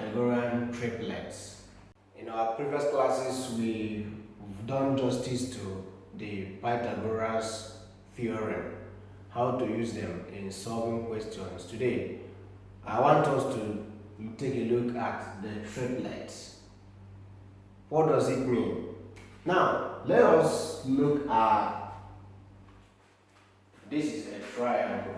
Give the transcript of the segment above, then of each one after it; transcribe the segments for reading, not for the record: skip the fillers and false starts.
Pythagorean triplets. In our previous classes, we've done justice to the Pythagoras theorem, how to use them in solving questions. Today, I want us to take a look at the triplets. What does it mean? Now, let us look at this is a triangle.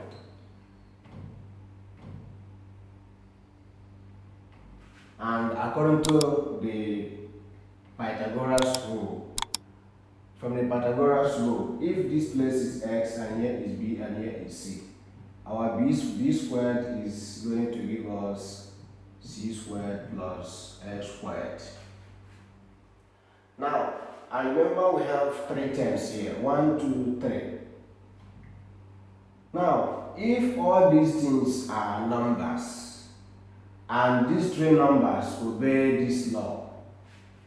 And according to the Pythagoras rule, from the Pythagoras rule, if this place is x and here is b and here is c, our b squared is going to give us c squared plus x squared. Now, I remember we have three terms here, 1, 2, 3. Now, if all these things are numbers, and these three numbers obey this law,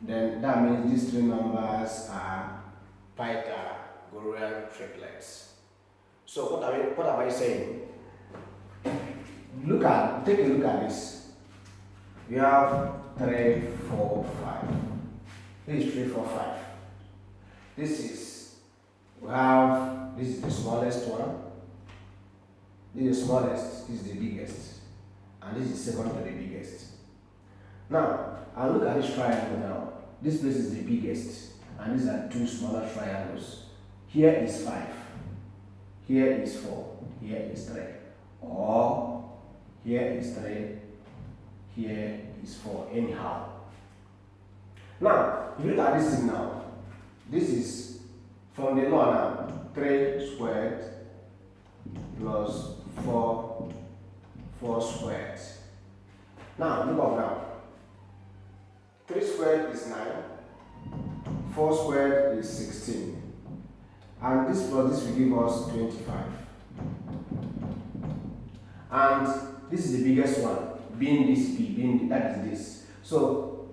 then that means these three numbers are Pythagorean triplets. So what am I saying? Take a look at this. We have 3, 4, 5. This is 3, 4, 5. This is the smallest one. This is the smallest, this is the biggest, and this is second to the biggest. Now, I'll look at this triangle now. This place is the biggest, and these are two smaller triangles. Here is 5, here is 4, here is 3, or here is 3, here is 4, anyhow. Now, if you look at this thing now, this is from the law now, 3 squared plus 4 squared. Now, look up now. 3 squared is 9, 4 squared is 16, and this plus this will give us 25. And this is the biggest one, being this b, that is this. So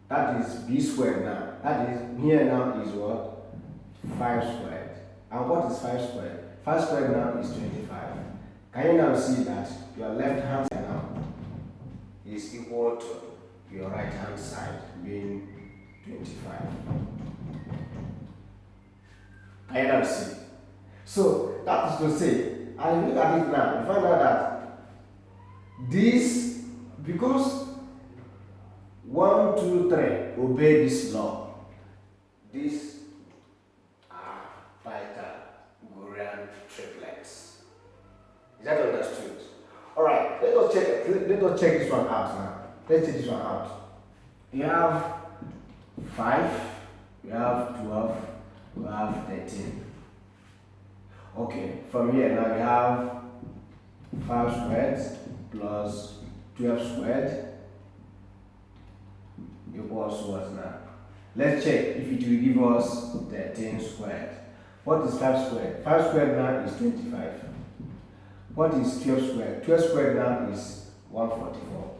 that is b squared now. That is, here now is what? 5 squared. And what is 5 squared? 5 squared now is 25. Can you now see that your left hand side now is equal to your right hand side being 25? Can you now see? So that is to say, I look at it now, you find out that this, because 1, 2, 3 obey this law, these are Pythagorean triplets. Is that understood? Alright, let us check this one out now. Let's check this one out. You have 5, you have 12, you have 13. Okay, from here now we have 5 squared plus 12 squared equals what now? Let's check if it will give us 13 squared. What is 5 squared? 5 squared now is 25. What is 12 squared? 12 squared now is 144.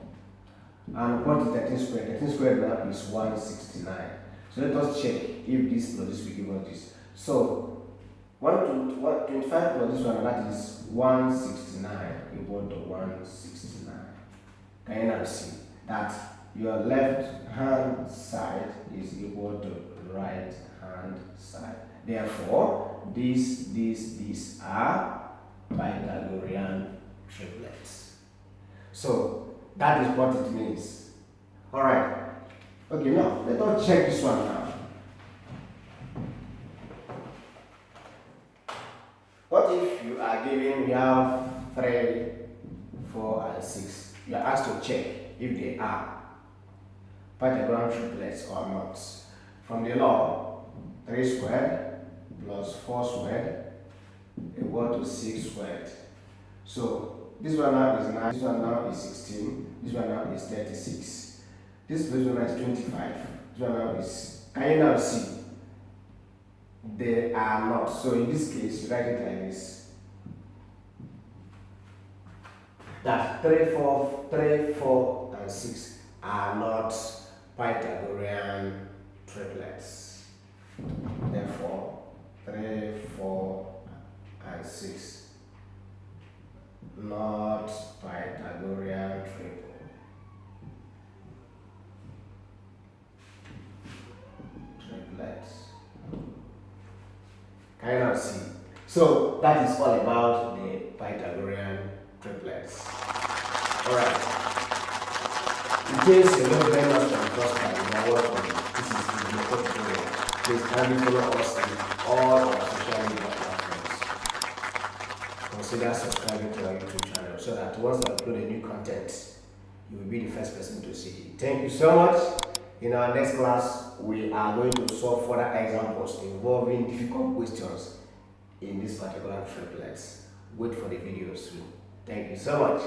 And what is 13 squared? 13 squared now is 169. So let us check if this plus this will give us this. So 25 plus this one, that is 169 equal to 169. Can you now see that your left hand side is equal to right hand side? Therefore, these are Pythagorean triplets. So that is what it means. Alright. Okay, now let us check this one now. What if you are given, you have 3, 4, and 6. You are asked to check if they are Pythagorean triplets or not. From the law, 3 squared plus 4 squared equal to 6 squared. So this one now is 9, this one now is 16, this one now is 36. This one now is 25, this one now is, can you now see? They are not. So in this case, you write it like this. That 3, 4, and 6 are not Pythagorean triplets. Therefore, 3, 4, and 6 not Pythagorean triple. Can you not see? So that is all about the Pythagorean triplets. Alright. In case you don't very much from the first part, you are welcome. This is Ejimofor tutorial. Please kindly follow us in all our social media platforms. Consider subscribing to our YouTube channel so that once I upload a new content, you will be the first person to see it. Thank you so much. In our next class, we are going to solve further examples involving difficult questions in this particular triplets. Wait for the video soon. Thank you so much.